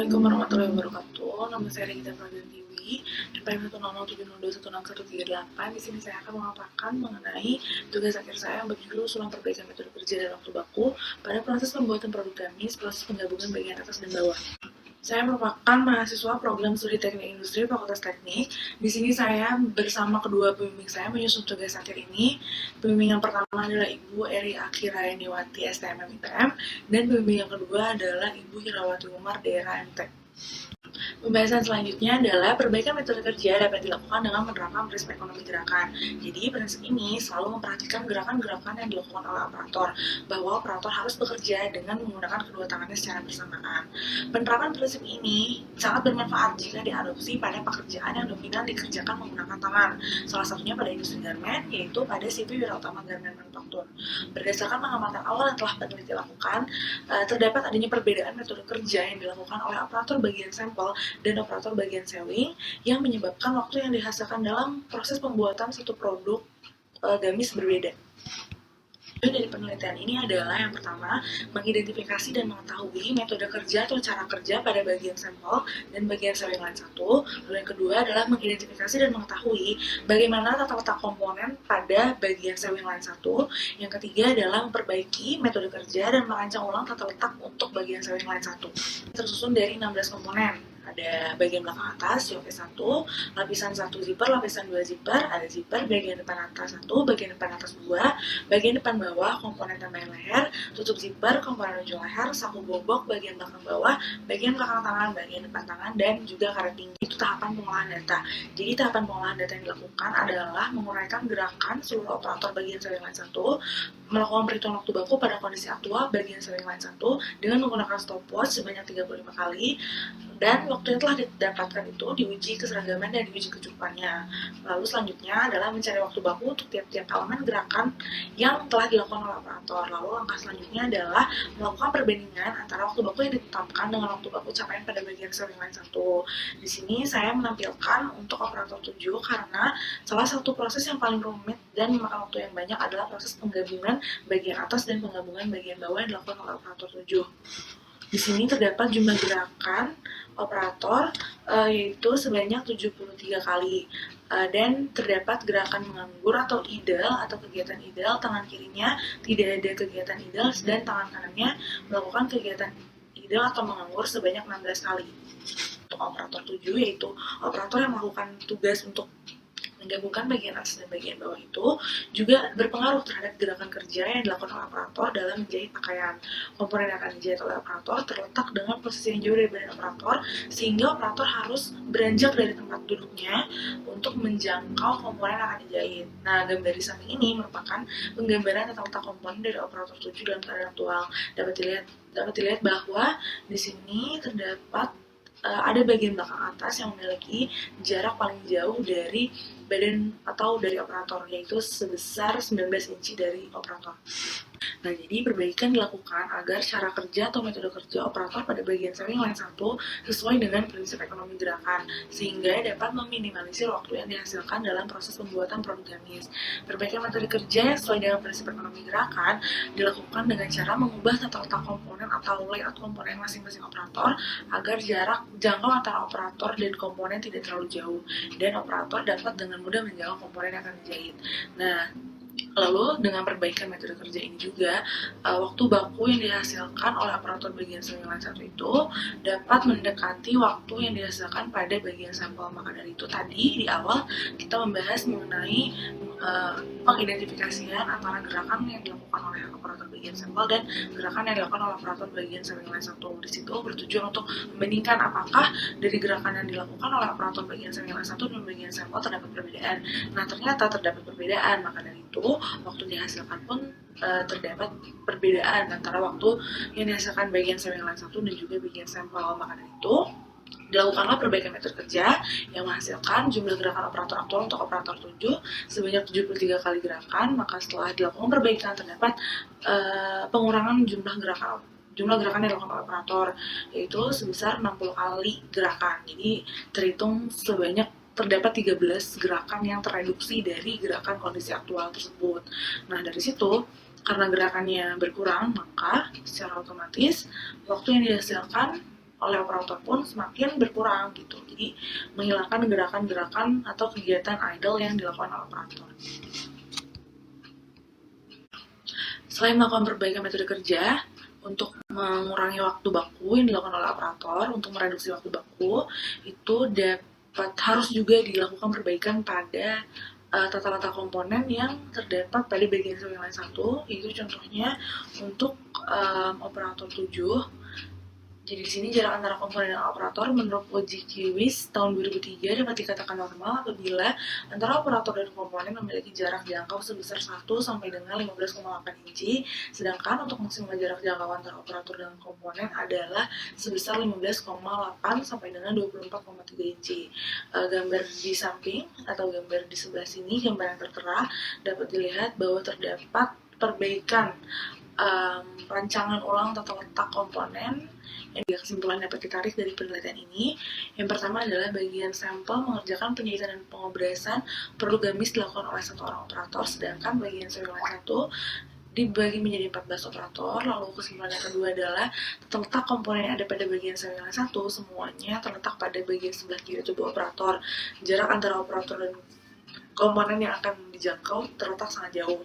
Assalamualaikum warahmatullahi wabarakatuh. Nama saya Regita Pradiantiwi, NPM 100702138. Di sini saya akan memaparkan mengenai tugas akhir saya yang berjudul usulan perbaikan metode kerja dan waktu baku pada proses pembuatan produk gamis, proses penggabungan bagian atas dan bawah. Saya merupakan mahasiswa program studi teknik industri Fakultas Teknik. Di sini saya bersama kedua pembimbing saya menyusun tugas akhir ini. Pembimbing yang pertama adalah Ibu Eri Akira Yeniwati, STMM ITM, dan pembimbing yang kedua adalah Ibu Hirawati Umar, daerah MT. Pembahasan selanjutnya adalah perbaikan metode kerja dapat dilakukan dengan menerapkan prinsip ekonomi gerakan. Jadi prinsip ini selalu memperhatikan gerakan-gerakan yang dilakukan oleh operator, bahwa operator harus bekerja dengan menggunakan kedua tangannya secara bersamaan. Penerapan prinsip ini sangat bermanfaat jika diadopsi pada pekerjaan yang dominan dikerjakan menggunakan tangan, salah satunya pada industri garmen, yaitu pada CV Wirautama Garmen Manufaktur. Berdasarkan pengamatan awal yang telah peneliti lakukan, terdapat adanya perbedaan metode kerja yang dilakukan oleh operator bagian sampel dan operator bagian sewing yang menyebabkan waktu yang dihasilkan dalam proses pembuatan satu produk gamis berbeda. Dari penelitian ini adalah yang pertama, mengidentifikasi dan mengetahui metode kerja atau cara kerja pada bagian sampel dan bagian sewing line 1. Lalu yang kedua adalah mengidentifikasi dan mengetahui bagaimana tata letak komponen pada bagian sewing line 1. Yang ketiga adalah memperbaiki metode kerja dan merancang ulang tata letak untuk bagian sewing line 1. Tersusun dari 16 komponen. Ada bagian belakang atas, yoke 1, lapisan 1 zipper, lapisan 2 zipper, ada zipper, bagian depan atas 1, bagian depan atas 2, bagian depan bawah, komponen tambahan leher, tutup zipper, komponen ujung leher, saku bobok, bagian belakang bawah, bagian belakang tangan, bagian depan tangan, dan juga karet tinggi. Itu tahapan pengolahan data. Jadi tahapan pengolahan data yang dilakukan adalah menguraikan gerakan seluruh operator bagian sewing line 1, melakukan perhitungan waktu baku pada kondisi aktual bagian sewing line 1 dengan menggunakan stopwatch sebanyak 35 kali, dan waktu yang telah didapatkan itu diuji keseragaman dan diuji kecukupannya. Lalu selanjutnya adalah mencari waktu baku untuk tiap-tiap elemen gerakan yang telah dilakukan oleh operator. Lalu langkah selanjutnya adalah melakukan perbandingan antara waktu baku yang ditetapkan dengan waktu baku capaian pada bagian sewing line 1. Di sini saya menampilkan untuk operator 7 karena salah satu proses yang paling rumit dan memakan waktu yang banyak adalah proses penggabungan bagian atas dan penggabungan bagian bawah yang dilakukan oleh operator 7. Di sini terdapat jumlah gerakan operator yaitu sebanyak 73 kali, dan terdapat gerakan menganggur atau idle atau kegiatan idle, tangan kirinya tidak ada kegiatan idle dan tangan kanannya melakukan kegiatan idle atau menganggur sebanyak 16 kali. Untuk operator 7 yaitu operator yang melakukan tugas untuk menggabungkan bagian atas dan bagian bawah itu juga berpengaruh terhadap gerakan kerja yang dilakukan oleh operator dalam menjahit pakaian. Komponen yang akan dijahit oleh operator terletak dengan posisi yang jauh dari badan operator, sehingga operator harus beranjak dari tempat duduknya untuk menjangkau komponen yang akan dijahit. Nah, gambar di samping ini merupakan penggambaran tata letak komponen dari operator 7 dalam keadaan aktual. Dapat dilihat bahwa di sini terdapat ada bagian belakang atas yang memiliki jarak paling jauh dari badan atau dari operator, yaitu sebesar 19 inci dari operator. Nah, jadi perbaikan dilakukan agar cara kerja atau metode kerja operator pada bagian sewing line 1 sesuai dengan prinsip ekonomi gerakan, sehingga dapat meminimalisir waktu yang dihasilkan dalam proses pembuatan produk gamis. Perbaikan metode kerja yang sesuai dengan prinsip ekonomi gerakan dilakukan dengan cara mengubah tata letak komponen atau layout komponen masing-masing operator agar jarak jangkau antara operator dan komponen tidak terlalu jauh, dan operator dapat dengan mudah menjangkau komponen yang akan dijahit. Nah, lalu dengan perbaikan metode kerja ini juga waktu baku yang dihasilkan oleh operator bagian sewing line 1 itu dapat mendekati waktu yang dihasilkan pada bagian sampel. Maka dari itu tadi di awal kita membahas mengenai pengidentifikasian antara gerakan yang dilakukan oleh operator bagian sampel dan gerakan yang dilakukan oleh operator bagian sewing line 1. Di situ bertujuan untuk membandingkan apakah dari gerakan yang dilakukan oleh operator bagian sewing line 1 dan bagian sampel terdapat perbedaan. Nah, ternyata terdapat perbedaan. Maka dari itu waktu dihasilkan pun terdapat perbedaan antara waktu yang dihasilkan bagian sewing line 1 dan juga bagian sampel. Maka dari itu dilakukanlah perbaikan metode kerja yang menghasilkan jumlah gerakan operator aktual untuk operator 7 sebanyak 73 kali gerakan. Maka setelah dilakukan perbaikan terdapat pengurangan jumlah gerakan yang dilakukan oleh operator, yaitu sebesar 60 kali gerakan. Jadi terhitung terdapat 13 gerakan yang tereduksi dari gerakan kondisi aktual tersebut. Nah, dari situ karena gerakannya berkurang, maka secara otomatis waktu yang dihasilkan oleh operator pun semakin berkurang gitu. Jadi menghilangkan gerakan-gerakan atau kegiatan idle yang dilakukan oleh operator. Selain melakukan perbaikan metode kerja, untuk mengurangi waktu baku yang dilakukan oleh operator, untuk mereduksi waktu baku, itu harus juga dilakukan perbaikan pada tata letak komponen yang terdapat pada bagian sel lain satu, yaitu contohnya untuk operator 7. Jadi di sini jarak antara komponen dan operator menurut Logic Lewis tahun 2003 dapat dikatakan normal apabila antara operator dan komponen memiliki jarak jangkau sebesar 1 sampai dengan 15,8 inci, sedangkan untuk maksimal jarak jangkau antara operator dan komponen adalah sebesar 15,8 sampai dengan 24,3 inci. Gambar di samping atau gambar di sebelah sini, gambar yang tertera, dapat dilihat bahwa terdapat perbaikan rancangan ulang tata letak komponen. Yang kesimpulan dapat ditarik dari penelitian ini, yang pertama adalah bagian sampel mengerjakan penjahitan dan pengobrasan produk gamis dilakukan oleh satu orang operator, sedangkan bagian sel lain satu dibagi menjadi 14 operator. Lalu kesimpulan yang kedua adalah tata letak komponen yang ada pada bagian sel lain satu semuanya terletak pada bagian sebelah kiri tubuh operator. Jarak antara operator dan komponen yang akan dijangkau terletak sangat jauh.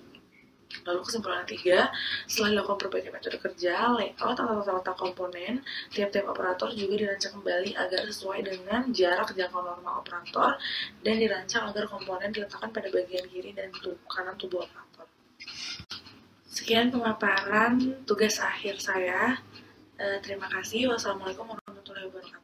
Lalu kesimpulan ketiga, setelah dilakukan perbaikan metode kerja, layout atau tata letak komponen, tiap-tiap operator juga dirancang kembali agar sesuai dengan jarak jangkau normal operator dan dirancang agar komponen diletakkan pada bagian kiri dan kanan tubuh operator. Sekian pemaparan tugas akhir saya. Terima kasih. Wassalamualaikum warahmatullahi wabarakatuh.